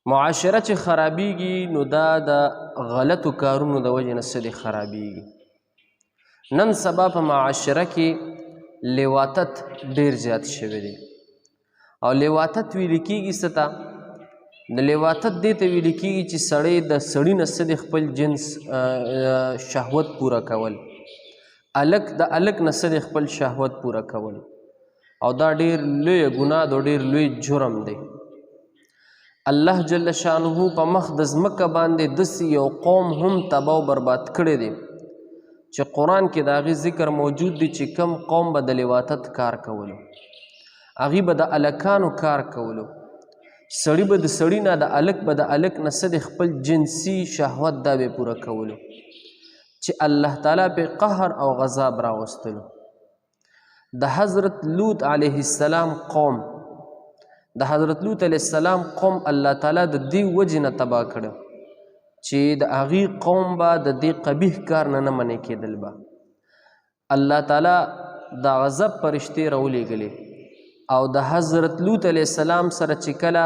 معاشره چې خرابېږي نو دا د غلطو کارونو د وجې نه څه دی خرابېږي. نن سبا په معاشره کې لواطت ډېر زیات شوی دی او لواطت ویل کېږي څه ته؟ د لواطت دې ته ویل کېږي چې سړی د سړي نه څه دی خپل جنس شهوت پوره کول، الک د الک نه څه دی خپل شهوت پوره کول، او دا ډېر لویه ګناه ده او ډېر لوی جرم دی. الله جل شانه په مخ د ځمکه باندې داسې یو قوم هم تباه و برباد کړی دی چې قرآن کې د هغې ذکر موجود دی چې کم قوم به د لواطت کار کولو، هغې به د الکانو کار کولو، سړي به د سړي نه د الک به د الک نه څه د خپل جنسي شهوت دا به پوره کولو چې الله تعالی پې قهر او غضب راوستلو. د حضرت لوط علیه السلام قوم الله تعالی د دې وجې نه تباه کړه چې د هغې قوم به د دې قبیح کار نه منې کېدل به. الله تعالی د غضب فرشتې راولېږلې او د حضرت لوط علیه السلام سره چې کله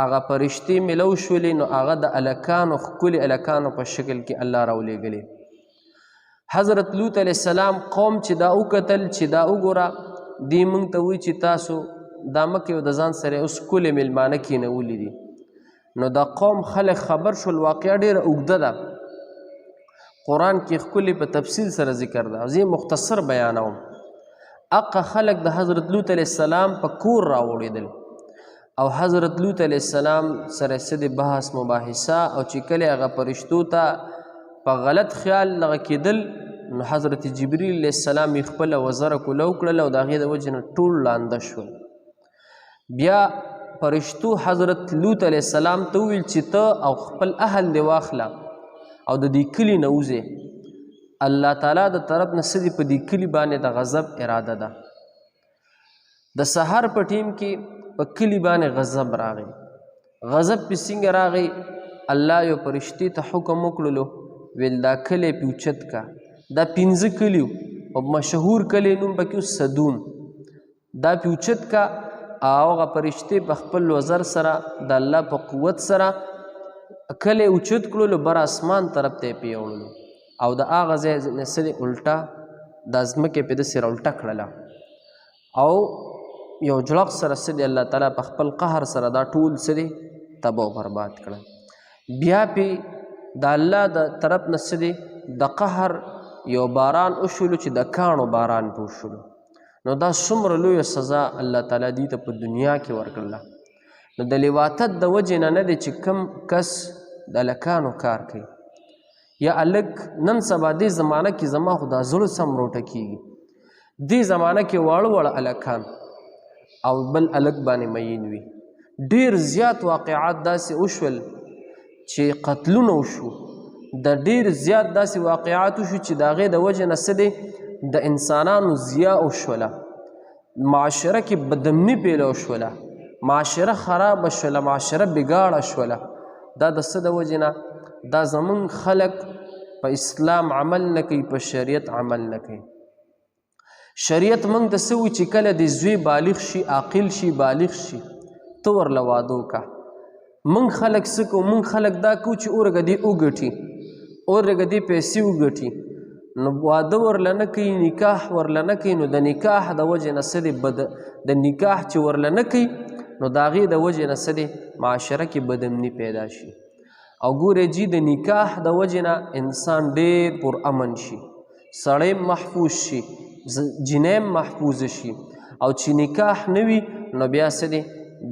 هغه فرشتې ملو شولې نو هغه د الکانو ښکلي الکانو په شکل کې الله راولېږلې. حضرت لوط علیه السلام قوم چې دا وکتل چې دا وګوره دې موږ ته وایي چې تاسو دا مه کوئ د ځان سره اوس ښکلې میلمانه کېنولي دي. نو دا قوم خلک خبر شول، واقعه ډېره اوږده ده، قرآن کې ښکلې په تفصیل سره ذکر ده، زه مختصر بیانوم. اقه خلک د حضرت لوط علیه السلام په کور راوړېدل او حضرت لوط علیه السلام سره څه د بحث مباحثه او چې کله هغه فرشتو ته په غلط خیال لغه کېدل نو حضرت جبریل علیه السلام یې خپله وزره کولو کړل او د هغې د وجې نه ټول لانده شول. بیا فرشتو حضرت لوط علیه السلام ته وویل چې ته او خپل اهل دې واخله او د دې کلي نه وځې، الله تعالی د طرف نه څه دي په دې کلي باندې د غضب اراده ده. د سحر په ټیم کې په کلي باندې غضب راغی. غضب پې څنګه راغی؟ الله یو فرشتې ته حکم وکړلو ویل دا کلی پې اوچت کا. دا 5 کلي او مشهور کلی نوم پکې صدوم، دا پې اوچت کا او هغه فرشتې په خپل وزر سره د الله په قوت سره کلی اوچت کړلو، بر اسمان طرف ته یې پیوړلو او د هغه ځای نه څه دی الټه دا ځمکې پې داسې راالټه کړله او یو جړق سره څه دی الله تعالی په خپل قهر سره دا ټول څه دی تباه و برباد کړل. بیا پې د الله د طرف نه څه دی د قهر یو باران وشولو چې د کاڼو باران پې وشولو. نو دا څومره لویه سزا الله تعالی دې ته په دنیا کې ورکړله. نو د لواطت د وجې نه دی چې کم کس د هلکانو کار کوي یا هلک نن سبا دې زمانه کې زما خو دا زړه سم روټه کېږي، دې زمانه کې واړه واړه هلکان او بل هلک باندې مین وي. ډېر زیات واقعات داسې وشول چې قتلونه وشو، د ډېر زیات داسې واقعات وشو چې د هغې د وجې نه څه دی د انسانانو ضیاع وشوله، معاشره کې بدامني پیدا وشوله، معاشره خرابه شوله، معاشره بګاړه شوله. دا د څه د وجې نه؟ دا زمونږ خلک په اسلام عمل نه کوي، په شریعت عمل نه کوي. شریعت موږ ته څه وایي چې کله د زوی بالغ شي، عاقل شي، بالغ شي، ته ورله واده وکړه. موږ خلک څه کوو؟ موږ خلک دا کوو چې اورګه دې وګټي، اورګه دې پیسې وګټي، نو واده ورله نه کوي، نکاح ورله نه کوي. نو د نکاح د وجې نه څه دی د نکاح چې ورله نه کوي نو د هغې د وجې نه څه دی معاشره کې بدامني پیدا شي. او ګورې جي د نکاح د وجې نه انسان ډېر پرامن شي، سړی محفوظ شي، جنۍ محفوظ شي. او چې نکاح نه وي نو بیا څه دی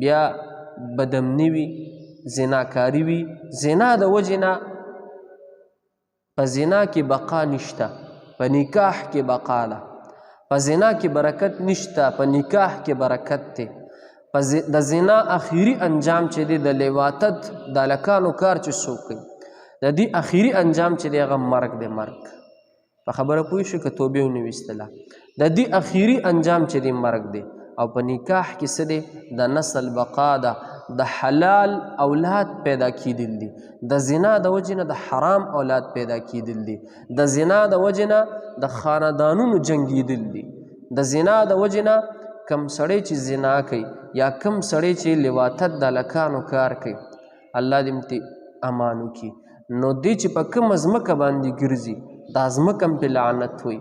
بیا بدامني وي، زناکاري وي. زنا د وجې نه په زنا کې بقا نشته، په نکاح کې بقا ده. په زنا کې برکت نشته، په نکاح کې برکت دی. د زنا اخیری انجام چې دی د لواطت د هلکانو کار چې څوک کوي د دې اخیری انجام چې دی هغه مرګ دی. مرګ په خبره پوه شو که توبې ونه ویستله، د دې اخیری انجام چې دی مرګ دی. او په نکاح کې څه دی د نسل بقا ده، د حلال اولاد پیدا کېدل دي، د زنا د وجې نه د حرام اولاد پیدا کېدل دي، د زنا د وجې نه د خاندانونو جنګېدل دي، د زنا د وجې نه کم سړی چې زنا کوي یا کم سړی چې لواطت د هلکانو کار کوي الله دې متې امان وکړي. نو دې چې په کومه ځمکه باندې ګرځي دا ځمکه هم پې لعنت وي،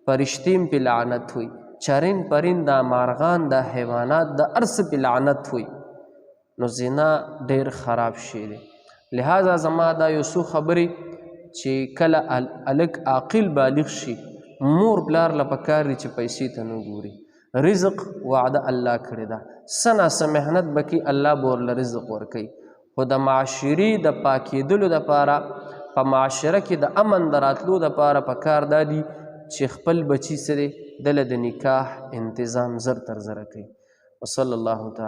فرشتې هم پې لعنت وي، چرین پرین دا مارغان دا حیوانات دا هر څه پې لعنت وي. نو زنا ډېر خراب شی دی. لہذا زما دا یو څو خبرې چې کله هلک عاقل بالغ شي مور پلار له پکار دي چې پیسې ته نه ګوري. رزق وعده الله کړې ده، څه ناڅه محنت به کوي الله به ورله رزق ورکوي. خو د معاشرې د پاکېدلو دپاره په معاشره کې د امن د راتلو دپاره پکار دا دي چې خپل بچي څه دی دله د نکاح انتظام زر تر زره کوي. وصلی الله تعالی